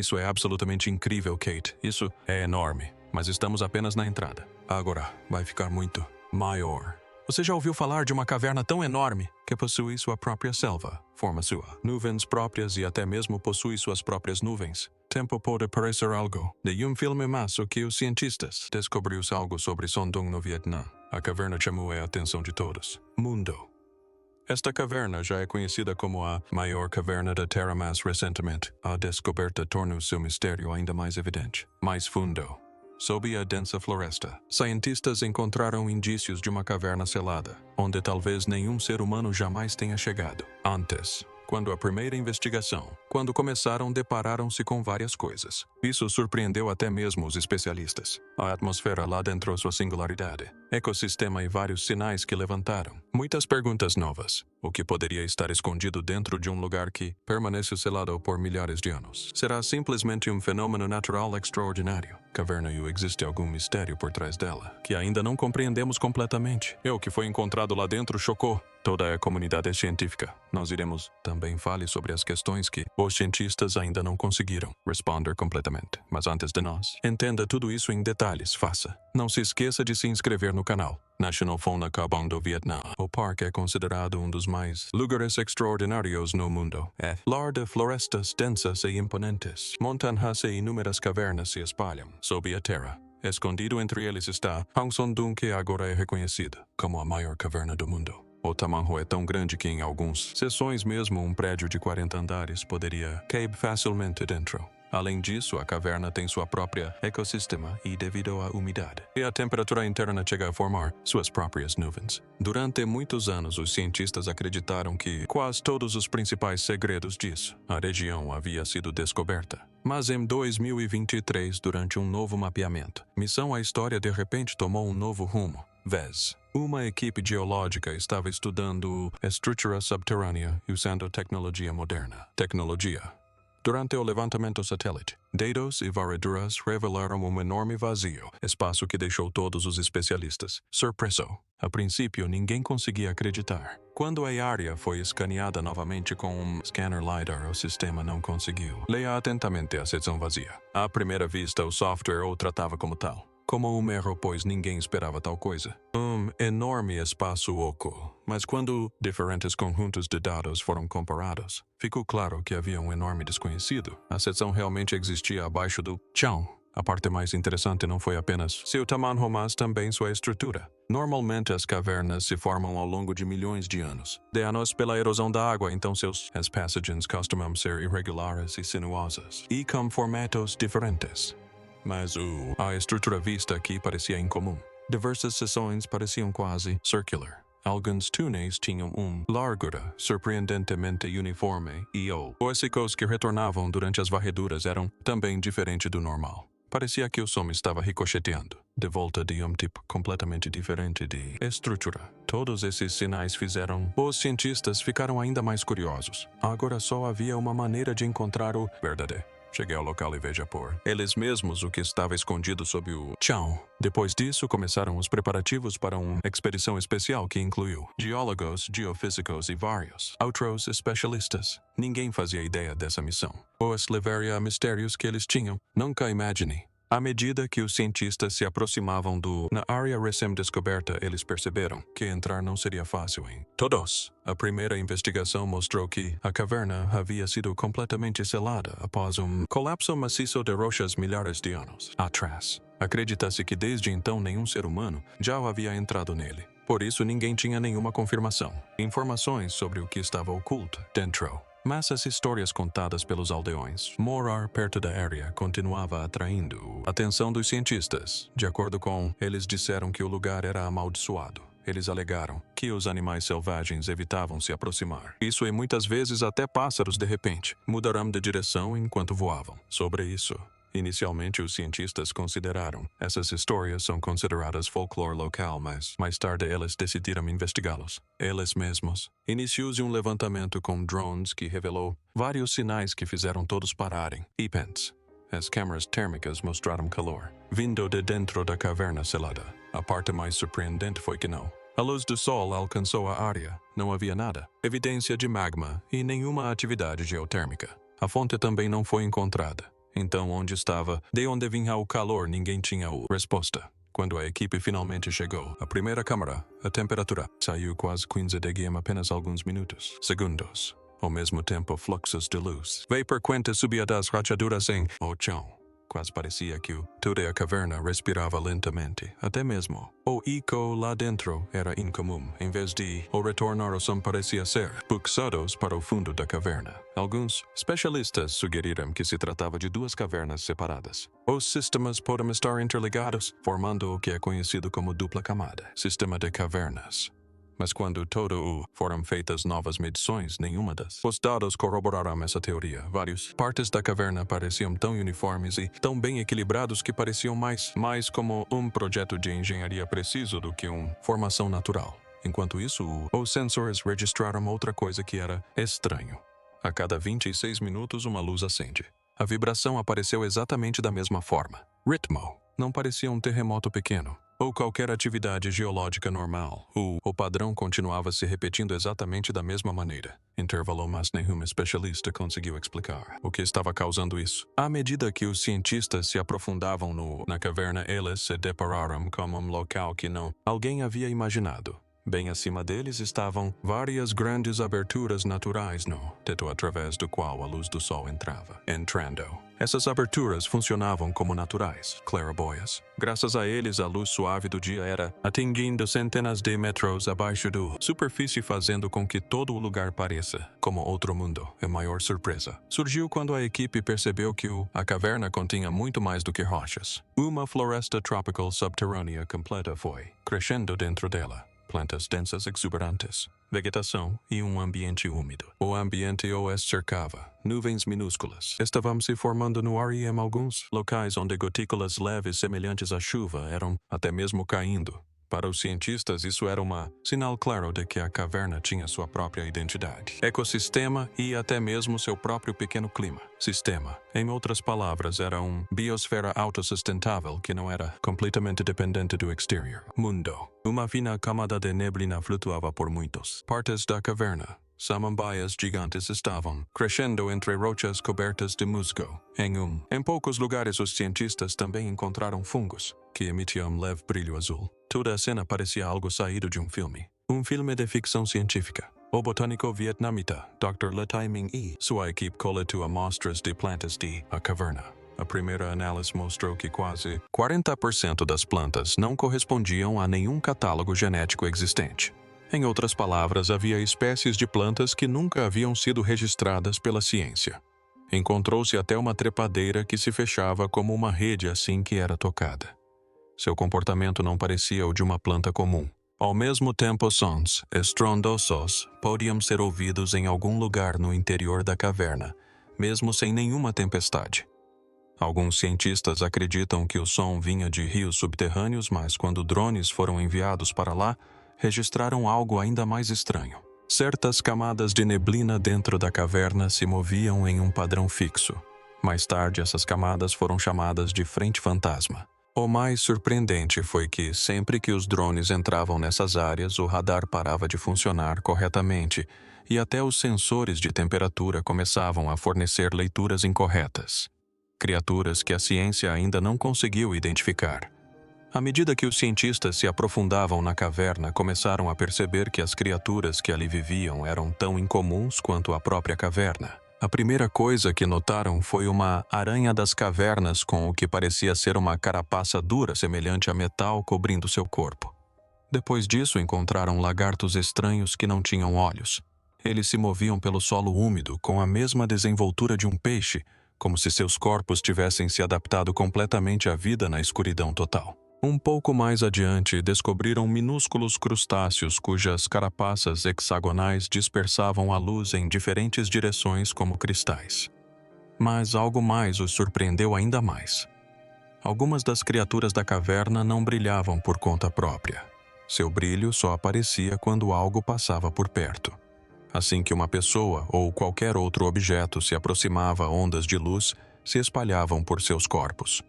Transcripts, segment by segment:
Isso é absolutamente incrível, Kate. Isso é enorme. Mas estamos apenas na entrada. Agora, vai ficar muito maior. Você já ouviu falar de uma caverna tão enorme que possui sua própria selva, forma sua, nuvens próprias e até mesmo possui suas próprias nuvens? Tempo pode parecer algo de filme mas o que os cientistas descobriu algo sobre Sondong no Vietnã. A caverna chamou a atenção de todos. Mundo. Esta caverna já é conhecida como a maior caverna da Terra, mas recentemente a descoberta torna o seu mistério ainda mais evidente. Mais fundo. Sob a densa floresta, cientistas encontraram indícios de uma caverna selada, onde talvez nenhum ser humano jamais tenha chegado. Antes, quando a primeira investigação, quando começaram, depararam-se com várias coisas. Isso surpreendeu até mesmo os especialistas. A atmosfera lá dentro, sua singularidade, ecossistema e vários sinais que levantaram. Muitas perguntas novas. O que poderia estar escondido dentro de um lugar que permanece selado por milhares de anos? Será simplesmente um fenômeno natural extraordinário? Caverna e existe algum mistério por trás dela, que ainda não compreendemos completamente. E o que foi encontrado lá dentro chocou toda a comunidade científica. Nós iremos também falar sobre as questões que os cientistas ainda não conseguiram responder completamente. Mas antes de nós, entenda tudo isso em detalhes, faça. Não se esqueça de se inscrever no canal. National Fauna Cabang do Vietnã. O parque é considerado um dos mais lugares extraordinários no mundo. É lar de florestas densas e imponentes. Montanhas e inúmeras cavernas se espalham sob a terra. Escondido entre eles está Hang Son-Doong, que agora é reconhecida como a maior caverna do mundo. O tamanho é tão grande que em algumas seções mesmo um prédio de 40 andares poderia caber facilmente dentro. Além disso, a caverna tem sua própria ecossistema e devido à umidade e a temperatura interna chega a formar suas próprias nuvens. Durante muitos anos, os cientistas acreditaram que quase todos os principais segredos disso, a região havia sido descoberta. Mas em 2023, durante um novo mapeamento, missão A História de repente tomou um novo rumo. Vez. Uma equipe geológica estava estudando a estrutura subterrânea usando tecnologia moderna. Durante o levantamento satélite, dados e varreduras revelaram um enorme vazio, espaço que deixou todos os especialistas surpresos. A princípio, ninguém conseguia acreditar. Quando a área foi escaneada novamente com um scanner LiDAR, o sistema não conseguiu. Leia atentamente a seção vazia. À primeira vista, o software o tratava como tal. Como um erro, pois ninguém esperava tal coisa. Um enorme espaço oco. Mas quando diferentes conjuntos de dados foram comparados, ficou claro que havia um enorme desconhecido. A seção realmente existia abaixo do chão. A parte mais interessante não foi apenas seu tamanho, mas também sua estrutura. Normalmente as cavernas se formam ao longo de milhões de anos. De anos pela erosão da água, então as passagens costumam ser irregulares e sinuosas, e com formatos diferentes. Mas a estrutura vista aqui parecia incomum. Diversas seções pareciam quase circular. Alguns túneis tinham largura surpreendentemente uniforme e os ecos que retornavam durante as varreduras eram também diferente do normal. Parecia que o som estava ricocheteando, de volta de um tipo completamente diferente de estrutura. Todos esses sinais fizeram os cientistas ficaram ainda mais curiosos. Agora só havia uma maneira de encontrar o verdadeiro. Cheguei ao local e veja por eles mesmos o que estava escondido sob o chão. Depois disso, começaram os preparativos para uma expedição especial que incluiu geólogos, geofísicos e vários outros especialistas. Ninguém fazia ideia dessa missão. Os levaria a mistérios que eles tinham. Nunca imagine. À medida que os cientistas se aproximavam na área recém-descoberta, eles perceberam que entrar não seria fácil em todos. A primeira investigação mostrou que a caverna havia sido completamente selada após um colapso maciço de rochas milhares de anos atrás. Acredita-se que desde então nenhum ser humano já havia entrado nele. Por isso ninguém tinha nenhuma confirmação. Informações sobre o que estava oculto dentro. Mas as histórias contadas pelos aldeões, morar perto da área, continuava atraindo a atenção dos cientistas. De acordo com eles, disseram que o lugar era amaldiçoado. Eles alegaram que os animais selvagens evitavam se aproximar. Isso e muitas vezes até pássaros de repente mudaram de direção enquanto voavam. Sobre isso, inicialmente os cientistas consideraram essas histórias são consideradas folclore local, mas mais tarde eles decidiram investigá-los. Eles mesmos. Iniciou-se um levantamento com drones que revelou vários sinais que fizeram todos pararem. EPENs. As câmeras térmicas mostraram calor, vindo de dentro da caverna selada. A parte mais surpreendente foi que não. A luz do sol alcançou a área. Não havia nada. Evidência de magma e nenhuma atividade geotérmica. A fonte também não foi encontrada. Então onde estava? De onde vinha o calor? Ninguém tinha resposta. Quando a equipe finalmente chegou, a primeira câmara, a temperatura saiu quase 15 degrees em apenas alguns minutos. Segundos. Ao mesmo tempo, fluxos de luz. Vapor quente subia das rachaduras em o chão. Quase parecia que toda a caverna respirava lentamente. Até mesmo o eco lá dentro era incomum. Em vez de o retorno ao som parecia ser puxados para o fundo da caverna. Alguns especialistas sugeriram que se tratava de duas cavernas separadas. Os sistemas podem estar interligados, formando o que é conhecido como dupla camada, sistema de cavernas. Mas quando foram feitas novas medições, nenhuma os dados corroboraram essa teoria. Várias partes da caverna pareciam tão uniformes e tão bem equilibrados que pareciam mais como um projeto de engenharia preciso do que uma formação natural. Enquanto isso, os sensores registraram outra coisa que era estranho. A cada 26 minutos, uma luz acende. A vibração apareceu exatamente da mesma forma. Ritmo. Não parecia um terremoto pequeno ou qualquer atividade geológica normal. O padrão continuava se repetindo exatamente da mesma maneira. Intervalou, mas nenhum especialista conseguiu explicar o que estava causando isso. À medida que os cientistas se aprofundavam na caverna, eles se depararam com um local que alguém havia imaginado. Bem acima deles estavam várias grandes aberturas naturais no teto através do qual a luz do sol entrando. Essas aberturas funcionavam como naturais, claraboias. Graças a eles, a luz suave do dia era atingindo centenas de metros abaixo da superfície, fazendo com que todo o lugar pareça como outro mundo. A maior surpresa surgiu quando a equipe percebeu que a caverna continha muito mais do que rochas. Uma floresta tropical subterrânea completa foi crescendo dentro dela. Plantas densas exuberantes, vegetação e um ambiente úmido. O ambiente os cercava. Nuvens minúsculas estavam se formando no ar e em alguns locais onde gotículas leves semelhantes à chuva eram até mesmo caindo. Para os cientistas, isso era sinal claro de que a caverna tinha sua própria identidade, ecossistema e até mesmo seu próprio pequeno clima. Sistema, em outras palavras, era uma biosfera autossustentável que não era completamente dependente do exterior. Mundo. Uma fina camada de neblina flutuava por muitas partes da caverna. Samambaias gigantes estavam crescendo entre rochas cobertas de musgo. Em poucos lugares, os cientistas também encontraram fungos que emitiam um leve brilho azul. Toda a cena parecia algo saído de um filme de ficção científica. O botânico vietnamita Dr. Le Tai Ming e sua equipe coletou amostras de plantas a caverna. A primeira análise mostrou que quase 40% das plantas não correspondiam a nenhum catálogo genético existente. Em outras palavras, havia espécies de plantas que nunca haviam sido registradas pela ciência. Encontrou-se até uma trepadeira que se fechava como uma rede assim que era tocada. Seu comportamento não parecia o de uma planta comum. Ao mesmo tempo, sons estrondosos podiam ser ouvidos em algum lugar no interior da caverna, mesmo sem nenhuma tempestade. Alguns cientistas acreditam que o som vinha de rios subterrâneos, mas quando drones foram enviados para lá, registraram algo ainda mais estranho. Certas camadas de neblina dentro da caverna se moviam em um padrão fixo. Mais tarde, essas camadas foram chamadas de frente fantasma. O mais surpreendente foi que, sempre que os drones entravam nessas áreas, o radar parava de funcionar corretamente e até os sensores de temperatura começavam a fornecer leituras incorretas. Criaturas que a ciência ainda não conseguiu identificar. À medida que os cientistas se aprofundavam na caverna, começaram a perceber que as criaturas que ali viviam eram tão incomuns quanto a própria caverna. A primeira coisa que notaram foi uma aranha das cavernas com o que parecia ser uma carapaça dura semelhante a metal cobrindo seu corpo. Depois disso, encontraram lagartos estranhos que não tinham olhos. Eles se moviam pelo solo úmido com a mesma desenvoltura de um peixe, como se seus corpos tivessem se adaptado completamente à vida na escuridão total. Um pouco mais adiante, descobriram minúsculos crustáceos cujas carapaças hexagonais dispersavam a luz em diferentes direções como cristais. Mas algo mais os surpreendeu ainda mais. Algumas das criaturas da caverna não brilhavam por conta própria. Seu brilho só aparecia quando algo passava por perto. Assim que uma pessoa ou qualquer outro objeto se aproximava, ondas de luz se espalhavam por seus corpos.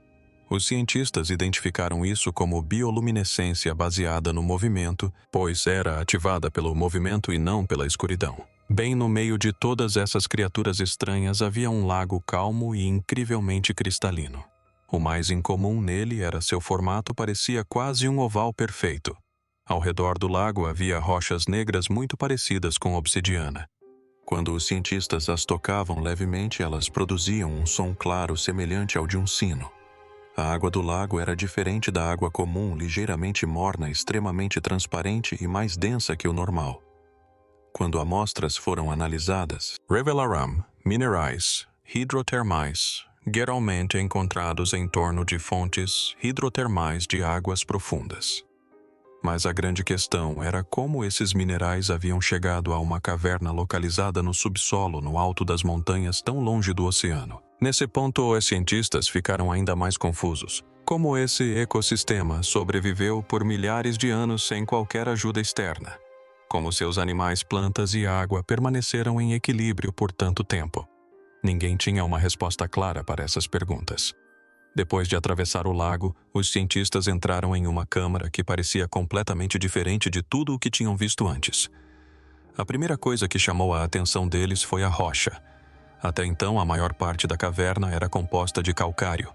Os cientistas identificaram isso como bioluminescência baseada no movimento, pois era ativada pelo movimento e não pela escuridão. Bem no meio de todas essas criaturas estranhas havia um lago calmo e incrivelmente cristalino. O mais incomum nele era seu formato parecia quase um oval perfeito. Ao redor do lago havia rochas negras muito parecidas com obsidiana. Quando os cientistas as tocavam levemente, elas produziam um som claro semelhante ao de um sino. A água do lago era diferente da água comum, ligeiramente morna, extremamente transparente e mais densa que o normal. Quando amostras foram analisadas, revelaram minerais hidrotermais, geralmente encontrados em torno de fontes hidrotermais de águas profundas. Mas a grande questão era como esses minerais haviam chegado a uma caverna localizada no subsolo, no alto das montanhas, tão longe do oceano. Nesse ponto, os cientistas ficaram ainda mais confusos. Como esse ecossistema sobreviveu por milhares de anos sem qualquer ajuda externa? Como seus animais, plantas e água permaneceram em equilíbrio por tanto tempo? Ninguém tinha uma resposta clara para essas perguntas. Depois de atravessar o lago, os cientistas entraram em uma câmara que parecia completamente diferente de tudo o que tinham visto antes. A primeira coisa que chamou a atenção deles foi a rocha. Até então, a maior parte da caverna era composta de calcário.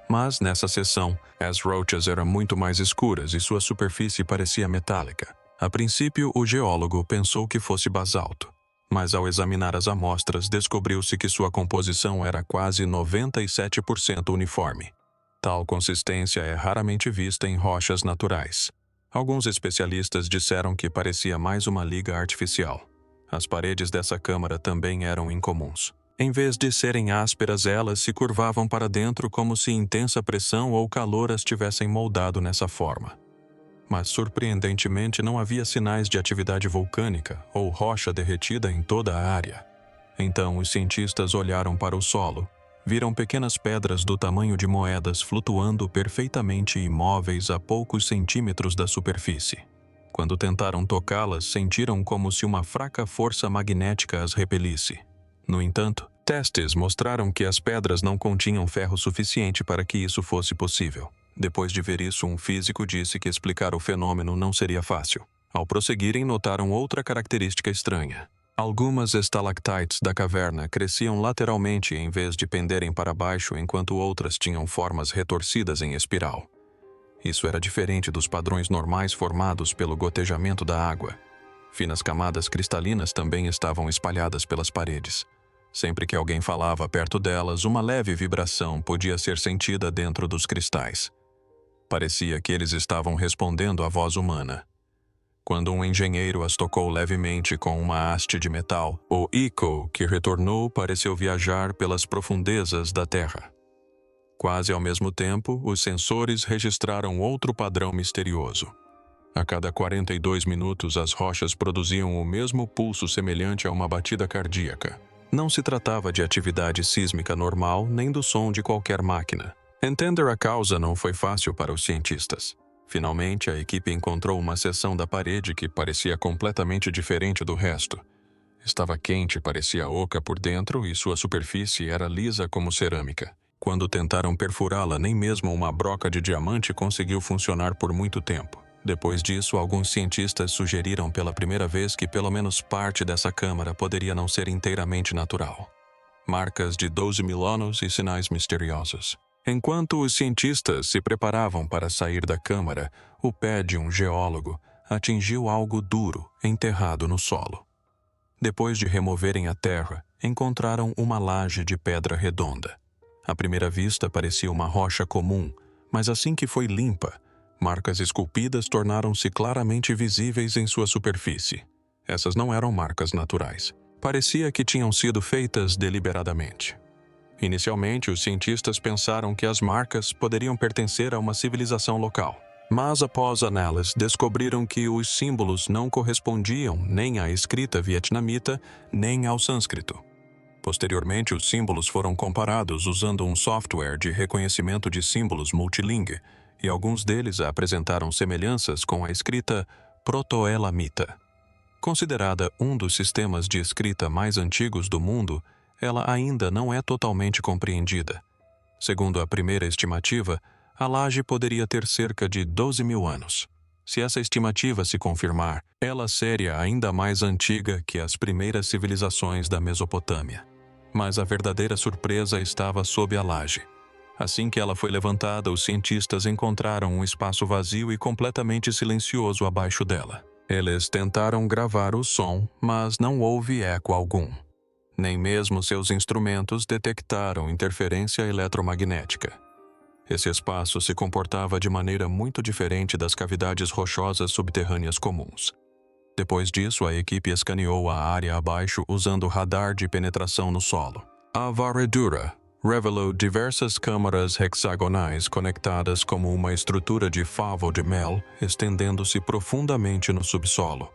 Mas, nessa seção, as rochas eram muito mais escuras e sua superfície parecia metálica. A princípio, o geólogo pensou que fosse basalto. Mas ao examinar as amostras, descobriu-se que sua composição era quase 97% uniforme. Tal consistência é raramente vista em rochas naturais. Alguns especialistas disseram que parecia mais uma liga artificial. As paredes dessa câmara também eram incomuns. Em vez de serem ásperas, elas se curvavam para dentro como se intensa pressão ou calor as tivessem moldado nessa forma. Mas, surpreendentemente, não havia sinais de atividade vulcânica ou rocha derretida em toda a área. Então, os cientistas olharam para o solo, viram pequenas pedras do tamanho de moedas flutuando perfeitamente imóveis a poucos centímetros da superfície. Quando tentaram tocá-las, sentiram como se uma fraca força magnética as repelisse. No entanto, testes mostraram que as pedras não continham ferro suficiente para que isso fosse possível. Depois de ver isso, um físico disse que explicar o fenômeno não seria fácil. Ao prosseguirem, notaram outra característica estranha. Algumas estalactites da caverna cresciam lateralmente em vez de penderem para baixo, enquanto outras tinham formas retorcidas em espiral. Isso era diferente dos padrões normais formados pelo gotejamento da água. Finas camadas cristalinas também estavam espalhadas pelas paredes. Sempre que alguém falava perto delas, uma leve vibração podia ser sentida dentro dos cristais. Parecia que eles estavam respondendo à voz humana. Quando um engenheiro as tocou levemente com uma haste de metal, o eco que retornou pareceu viajar pelas profundezas da Terra. Quase ao mesmo tempo, os sensores registraram outro padrão misterioso. A cada 42 minutos, as rochas produziam o mesmo pulso semelhante a uma batida cardíaca. Não se tratava de atividade sísmica normal nem do som de qualquer máquina. Entender a causa não foi fácil para os cientistas. Finalmente, a equipe encontrou uma seção da parede que parecia completamente diferente do resto. Estava quente, parecia oca por dentro e sua superfície era lisa como cerâmica. Quando tentaram perfurá-la, nem mesmo uma broca de diamante conseguiu funcionar por muito tempo. Depois disso, alguns cientistas sugeriram pela primeira vez que pelo menos parte dessa câmara poderia não ser inteiramente natural. Marcas de 12.000 anos e sinais misteriosos. Enquanto os cientistas se preparavam para sair da câmara, o pé de um geólogo atingiu algo duro, enterrado no solo. Depois de removerem a terra, encontraram uma laje de pedra redonda. À primeira vista parecia uma rocha comum, mas assim que foi limpa, marcas esculpidas tornaram-se claramente visíveis em sua superfície. Essas não eram marcas naturais. Parecia que tinham sido feitas deliberadamente. Inicialmente, os cientistas pensaram que as marcas poderiam pertencer a uma civilização local. Mas, após análise, descobriram que os símbolos não correspondiam nem à escrita vietnamita, nem ao sânscrito. Posteriormente, os símbolos foram comparados usando um software de reconhecimento de símbolos multilingue, e alguns deles apresentaram semelhanças com a escrita proto-elamita. Considerada um dos sistemas de escrita mais antigos do mundo, ela ainda não é totalmente compreendida. Segundo a primeira estimativa, a laje poderia ter cerca de 12.000 anos. Se essa estimativa se confirmar, ela seria ainda mais antiga que as primeiras civilizações da Mesopotâmia. Mas a verdadeira surpresa estava sob a laje. Assim que ela foi levantada, os cientistas encontraram um espaço vazio e completamente silencioso abaixo dela. Eles tentaram gravar o som, mas não houve eco algum. Nem mesmo seus instrumentos detectaram interferência eletromagnética. Esse espaço se comportava de maneira muito diferente das cavidades rochosas subterrâneas comuns. Depois disso, a equipe escaneou a área abaixo usando radar de penetração no solo. A varredura revelou diversas câmaras hexagonais conectadas como uma estrutura de favo de mel, estendendo-se profundamente no subsolo.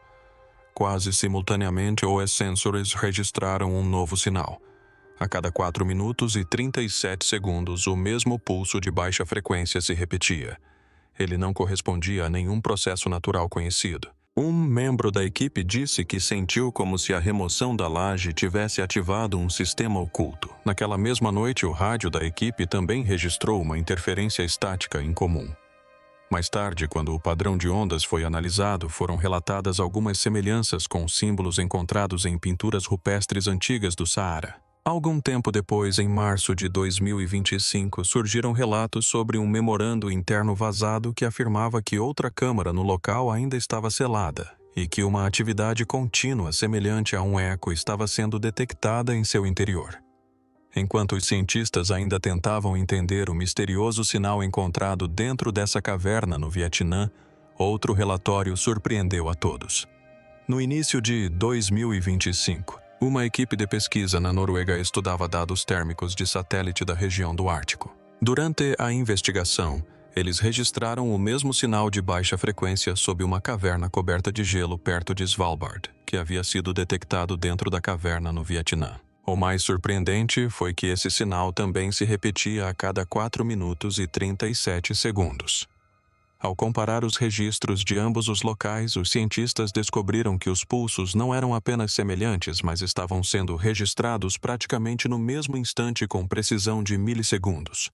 Quase simultaneamente, os sensores registraram um novo sinal. A cada 4 minutos e 37 segundos, o mesmo pulso de baixa frequência se repetia. Ele não correspondia a nenhum processo natural conhecido. Um membro da equipe disse que sentiu como se a remoção da laje tivesse ativado um sistema oculto. Naquela mesma noite, o rádio da equipe também registrou uma interferência estática incomum. Mais tarde, quando o padrão de ondas foi analisado, foram relatadas algumas semelhanças com símbolos encontrados em pinturas rupestres antigas do Saara. Algum tempo depois, em março de 2025, surgiram relatos sobre um memorando interno vazado que afirmava que outra câmara no local ainda estava selada e que uma atividade contínua semelhante a um eco estava sendo detectada em seu interior. Enquanto os cientistas ainda tentavam entender o misterioso sinal encontrado dentro dessa caverna no Vietnã, outro relatório surpreendeu a todos. No início de 2025, uma equipe de pesquisa na Noruega estudava dados térmicos de satélite da região do Ártico. Durante a investigação, eles registraram o mesmo sinal de baixa frequência sob uma caverna coberta de gelo perto de Svalbard, que havia sido detectado dentro da caverna no Vietnã. O mais surpreendente foi que esse sinal também se repetia a cada 4 minutos e 37 segundos. Ao comparar os registros de ambos os locais, os cientistas descobriram que os pulsos não eram apenas semelhantes, mas estavam sendo registrados praticamente no mesmo instante com precisão de milissegundos.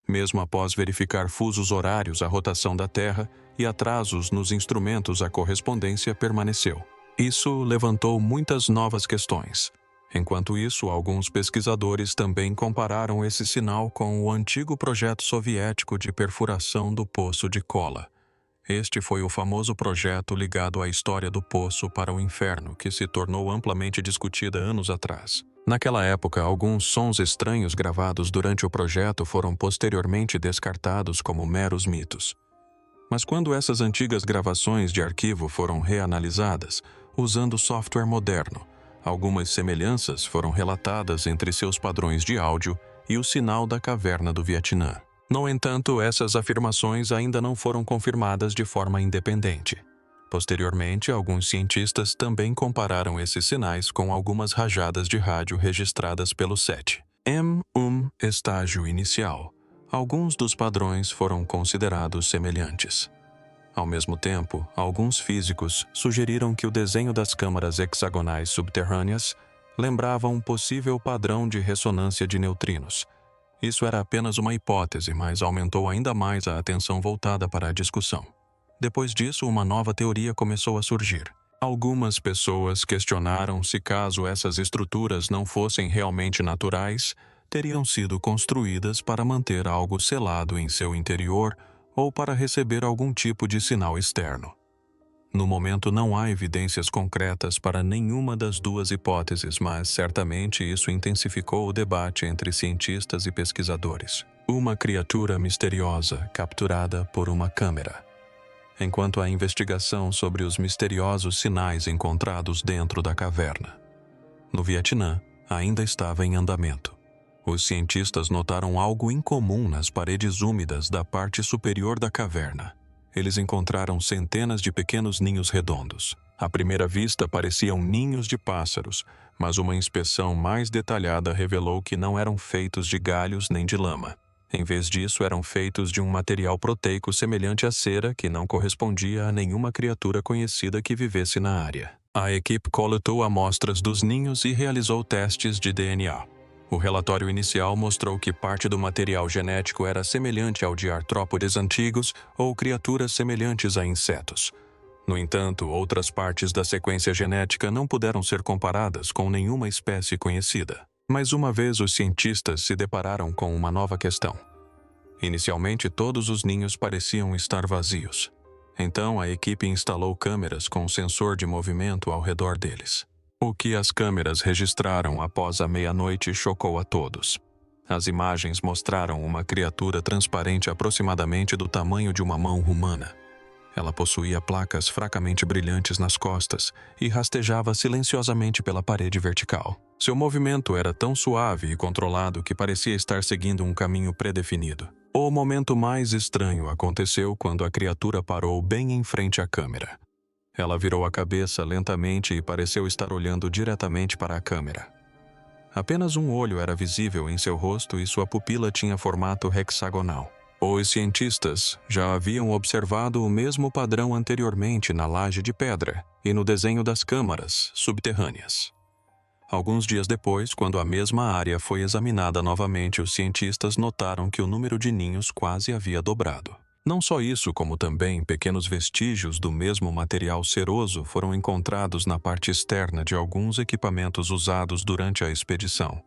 Mesmo após verificar fusos horários, a rotação da Terra e atrasos nos instrumentos, a correspondência permaneceu. Isso levantou muitas novas questões. Enquanto isso, alguns pesquisadores também compararam esse sinal com o antigo projeto soviético de perfuração do Poço de Kola. Este foi o famoso projeto ligado à história do Poço para o Inferno, que se tornou amplamente discutida anos atrás. Naquela época, alguns sons estranhos gravados durante o projeto foram posteriormente descartados como meros mitos. Mas quando essas antigas gravações de arquivo foram reanalisadas, usando software moderno, algumas semelhanças foram relatadas entre seus padrões de áudio e o sinal da caverna do Vietnã. No entanto, essas afirmações ainda não foram confirmadas de forma independente. Posteriormente, alguns cientistas também compararam esses sinais com algumas rajadas de rádio registradas pelo SET. Estágio inicial. Alguns dos padrões foram considerados semelhantes. Ao mesmo tempo, alguns físicos sugeriram que o desenho das câmaras hexagonais subterrâneas lembrava um possível padrão de ressonância de neutrinos. Isso era apenas uma hipótese, mas aumentou ainda mais a atenção voltada para a discussão. Depois disso, uma nova teoria começou a surgir. Algumas pessoas questionaram se, caso essas estruturas não fossem realmente naturais, teriam sido construídas para manter algo selado em seu interior ou para receber algum tipo de sinal externo. No momento não há evidências concretas para nenhuma das duas hipóteses, mas certamente isso intensificou o debate entre cientistas e pesquisadores. Uma criatura misteriosa capturada por uma câmera. Enquanto a investigação sobre os misteriosos sinais encontrados dentro da caverna no Vietnã ainda estava em andamento. Os cientistas notaram algo incomum nas paredes úmidas da parte superior da caverna. Eles encontraram centenas de pequenos ninhos redondos. À primeira vista, pareciam ninhos de pássaros, mas uma inspeção mais detalhada revelou que não eram feitos de galhos nem de lama. Em vez disso, eram feitos de um material proteico semelhante à cera que não correspondia a nenhuma criatura conhecida que vivesse na área. A equipe coletou amostras dos ninhos e realizou testes de DNA. O relatório inicial mostrou que parte do material genético era semelhante ao de artrópodes antigos ou criaturas semelhantes a insetos. No entanto, outras partes da sequência genética não puderam ser comparadas com nenhuma espécie conhecida. Mas uma vez os cientistas se depararam com uma nova questão. Inicialmente, todos os ninhos pareciam estar vazios. Então, a equipe instalou câmeras com sensor de movimento ao redor deles. O que as câmeras registraram após a meia-noite chocou a todos. As imagens mostraram uma criatura transparente aproximadamente do tamanho de uma mão humana. Ela possuía placas fracamente brilhantes nas costas e rastejava silenciosamente pela parede vertical. Seu movimento era tão suave e controlado que parecia estar seguindo um caminho predefinido. O momento mais estranho aconteceu quando a criatura parou bem em frente à câmera. Ela virou a cabeça lentamente e pareceu estar olhando diretamente para a câmera. Apenas um olho era visível em seu rosto e sua pupila tinha formato hexagonal. Os cientistas já haviam observado o mesmo padrão anteriormente na laje de pedra e no desenho das câmaras subterrâneas. Alguns dias depois, quando a mesma área foi examinada novamente, os cientistas notaram que o número de ninhos quase havia dobrado. Não só isso, como também pequenos vestígios do mesmo material ceroso foram encontrados na parte externa de alguns equipamentos usados durante a expedição.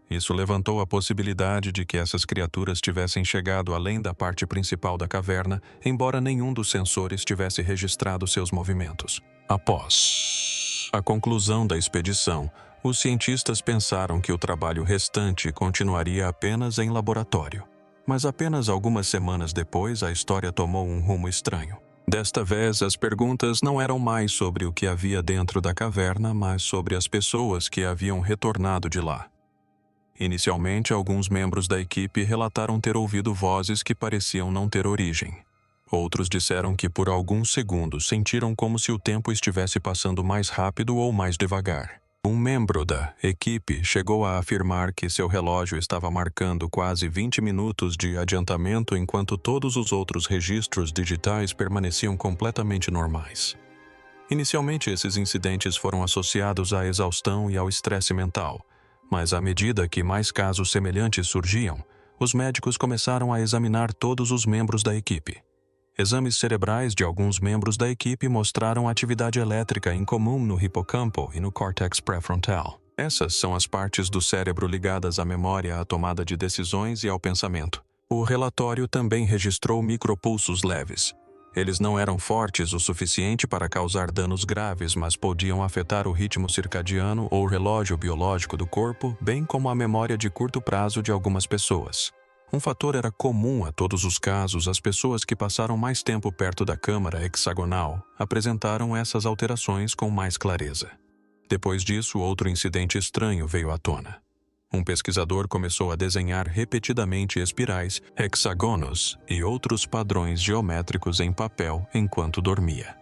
Isso levantou a possibilidade de que essas criaturas tivessem chegado além da parte principal da caverna, embora nenhum dos sensores tivesse registrado seus movimentos. Após a conclusão da expedição, os cientistas pensaram que o trabalho restante continuaria apenas em laboratório. Mas apenas algumas semanas depois, a história tomou um rumo estranho. Desta vez, as perguntas não eram mais sobre o que havia dentro da caverna, mas sobre as pessoas que haviam retornado de lá. Inicialmente, alguns membros da equipe relataram ter ouvido vozes que pareciam não ter origem. Outros disseram que por alguns segundos sentiram como se o tempo estivesse passando mais rápido ou mais devagar. Um membro da equipe chegou a afirmar que seu relógio estava marcando quase 20 minutos de adiantamento enquanto todos os outros registros digitais permaneciam completamente normais. Inicialmente, esses incidentes foram associados à exaustão e ao estresse mental, mas à medida que mais casos semelhantes surgiam, os médicos começaram a examinar todos os membros da equipe. Exames cerebrais de alguns membros da equipe mostraram atividade elétrica incomum no hipocampo e no córtex pré-frontal. Essas são as partes do cérebro ligadas à memória, à tomada de decisões e ao pensamento. O relatório também registrou micropulsos leves. Eles não eram fortes o suficiente para causar danos graves, mas podiam afetar o ritmo circadiano ou relógio biológico do corpo, bem como a memória de curto prazo de algumas pessoas. Um fator era comum a todos os casos: as pessoas que passaram mais tempo perto da câmara hexagonal apresentaram essas alterações com mais clareza. Depois disso, outro incidente estranho veio à tona. Um pesquisador começou a desenhar repetidamente espirais, hexágonos e outros padrões geométricos em papel enquanto dormia.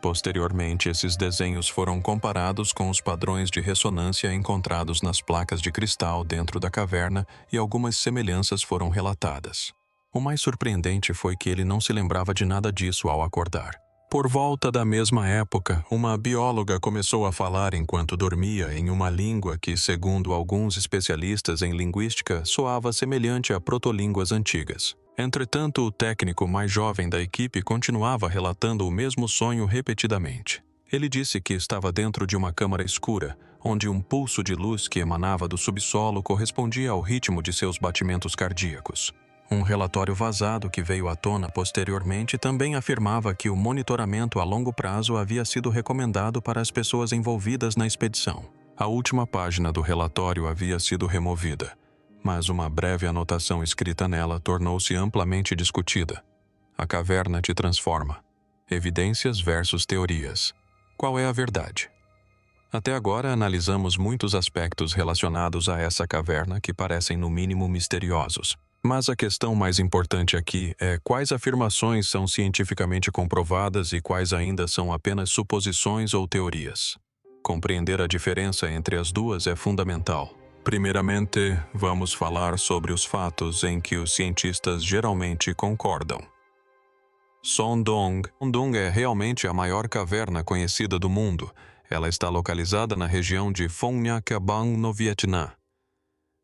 Posteriormente, esses desenhos foram comparados com os padrões de ressonância encontrados nas placas de cristal dentro da caverna e algumas semelhanças foram relatadas. O mais surpreendente foi que ele não se lembrava de nada disso ao acordar. Por volta da mesma época, uma bióloga começou a falar enquanto dormia em uma língua que, segundo alguns especialistas em linguística, soava semelhante a protolínguas antigas. Entretanto, o técnico mais jovem da equipe continuava relatando o mesmo sonho repetidamente. Ele disse que estava dentro de uma câmara escura, onde um pulso de luz que emanava do subsolo correspondia ao ritmo de seus batimentos cardíacos. Um relatório vazado que veio à tona posteriormente também afirmava que o monitoramento a longo prazo havia sido recomendado para as pessoas envolvidas na expedição. A última página do relatório havia sido removida, mas uma breve anotação escrita nela tornou-se amplamente discutida. A caverna te transforma. Evidências versus teorias. Qual é a verdade? Até agora analisamos muitos aspectos relacionados a essa caverna que parecem no mínimo misteriosos. Mas a questão mais importante aqui é quais afirmações são cientificamente comprovadas e quais ainda são apenas suposições ou teorias. Compreender a diferença entre as duas é fundamental. Primeiramente, vamos falar sobre os fatos em que os cientistas geralmente concordam. Son Doong. Son Doong é realmente a maior caverna conhecida do mundo. Ela está localizada na região de Phong Nha Ke Bang, no Vietnã.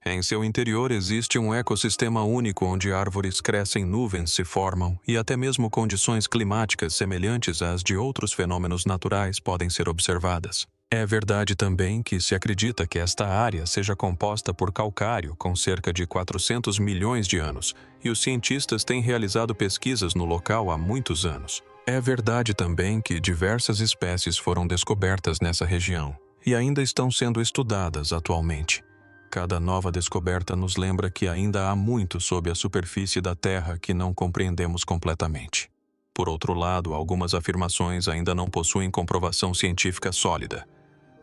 Em seu interior existe um ecossistema único onde árvores crescem, nuvens se formam e até mesmo condições climáticas semelhantes às de outros fenômenos naturais podem ser observadas. É verdade também que se acredita que esta área seja composta por calcário com cerca de 400 milhões de anos, e os cientistas têm realizado pesquisas no local há muitos anos. É verdade também que diversas espécies foram descobertas nessa região e ainda estão sendo estudadas atualmente. Cada nova descoberta nos lembra que ainda há muito sob a superfície da Terra que não compreendemos completamente. Por outro lado, algumas afirmações ainda não possuem comprovação científica sólida.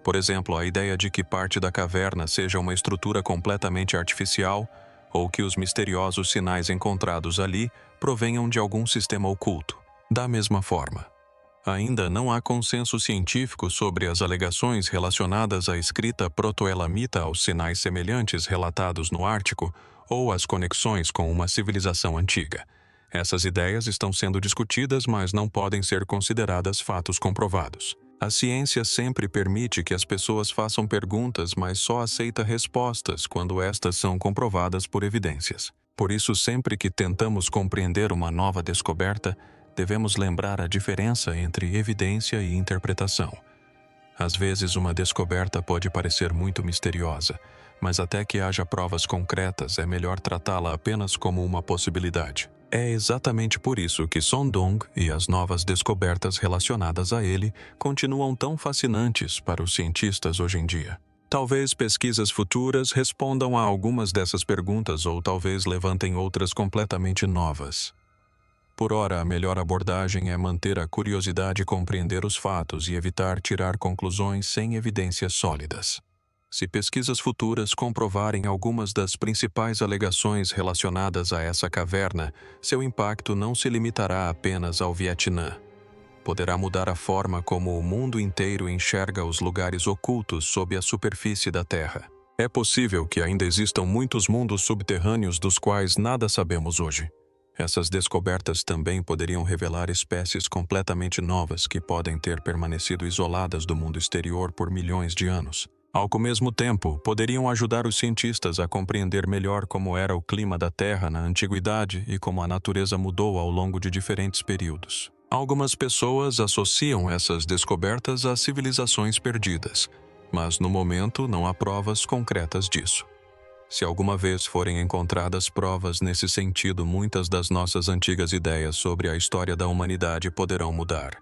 Por exemplo, a ideia de que parte da caverna seja uma estrutura completamente artificial ou que os misteriosos sinais encontrados ali provenham de algum sistema oculto. Da mesma forma, ainda não há consenso científico sobre as alegações relacionadas à escrita proto-elamita aos sinais semelhantes relatados no Ártico ou às conexões com uma civilização antiga. Essas ideias estão sendo discutidas, mas não podem ser consideradas fatos comprovados. A ciência sempre permite que as pessoas façam perguntas, mas só aceita respostas quando estas são comprovadas por evidências. Por isso, sempre que tentamos compreender uma nova descoberta, devemos lembrar a diferença entre evidência e interpretação. Às vezes, uma descoberta pode parecer muito misteriosa, mas até que haja provas concretas, é melhor tratá-la apenas como uma possibilidade. É exatamente por isso que Sondong e as novas descobertas relacionadas a ele continuam tão fascinantes para os cientistas hoje em dia. Talvez pesquisas futuras respondam a algumas dessas perguntas ou talvez levantem outras completamente novas. Por ora, a melhor abordagem é manter a curiosidade e compreender os fatos e evitar tirar conclusões sem evidências sólidas. Se pesquisas futuras comprovarem algumas das principais alegações relacionadas a essa caverna, seu impacto não se limitará apenas ao Vietnã. Poderá mudar a forma como o mundo inteiro enxerga os lugares ocultos sob a superfície da Terra. É possível que ainda existam muitos mundos subterrâneos dos quais nada sabemos hoje. Essas descobertas também poderiam revelar espécies completamente novas que podem ter permanecido isoladas do mundo exterior por milhões de anos. Ao mesmo tempo, poderiam ajudar os cientistas a compreender melhor como era o clima da Terra na antiguidade e como a natureza mudou ao longo de diferentes períodos. Algumas pessoas associam essas descobertas a civilizações perdidas, mas no momento não há provas concretas disso. Se alguma vez forem encontradas provas nesse sentido, muitas das nossas antigas ideias sobre a história da humanidade poderão mudar.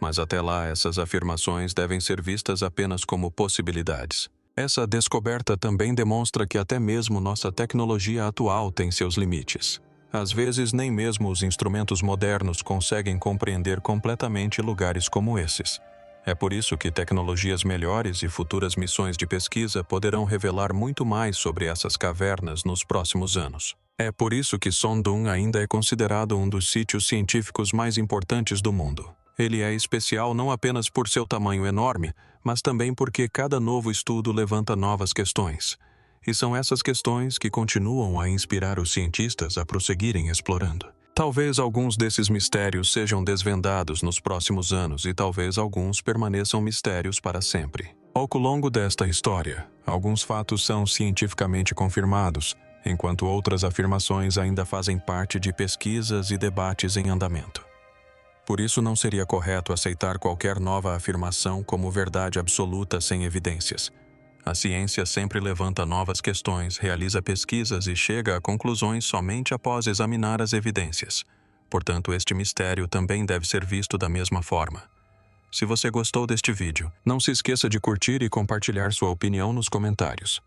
Mas até lá, essas afirmações devem ser vistas apenas como possibilidades. Essa descoberta também demonstra que até mesmo nossa tecnologia atual tem seus limites. Às vezes, nem mesmo os instrumentos modernos conseguem compreender completamente lugares como esses. É por isso que tecnologias melhores e futuras missões de pesquisa poderão revelar muito mais sobre essas cavernas nos próximos anos. É por isso que Sondong ainda é considerado um dos sítios científicos mais importantes do mundo. Ele é especial não apenas por seu tamanho enorme, mas também porque cada novo estudo levanta novas questões. E são essas questões que continuam a inspirar os cientistas a prosseguirem explorando. Talvez alguns desses mistérios sejam desvendados nos próximos anos e talvez alguns permaneçam mistérios para sempre. Ao longo desta história, alguns fatos são cientificamente confirmados, enquanto outras afirmações ainda fazem parte de pesquisas e debates em andamento. Por isso, não seria correto aceitar qualquer nova afirmação como verdade absoluta sem evidências. A ciência sempre levanta novas questões, realiza pesquisas e chega a conclusões somente após examinar as evidências. Portanto, este mistério também deve ser visto da mesma forma. Se você gostou deste vídeo, não se esqueça de curtir e compartilhar sua opinião nos comentários.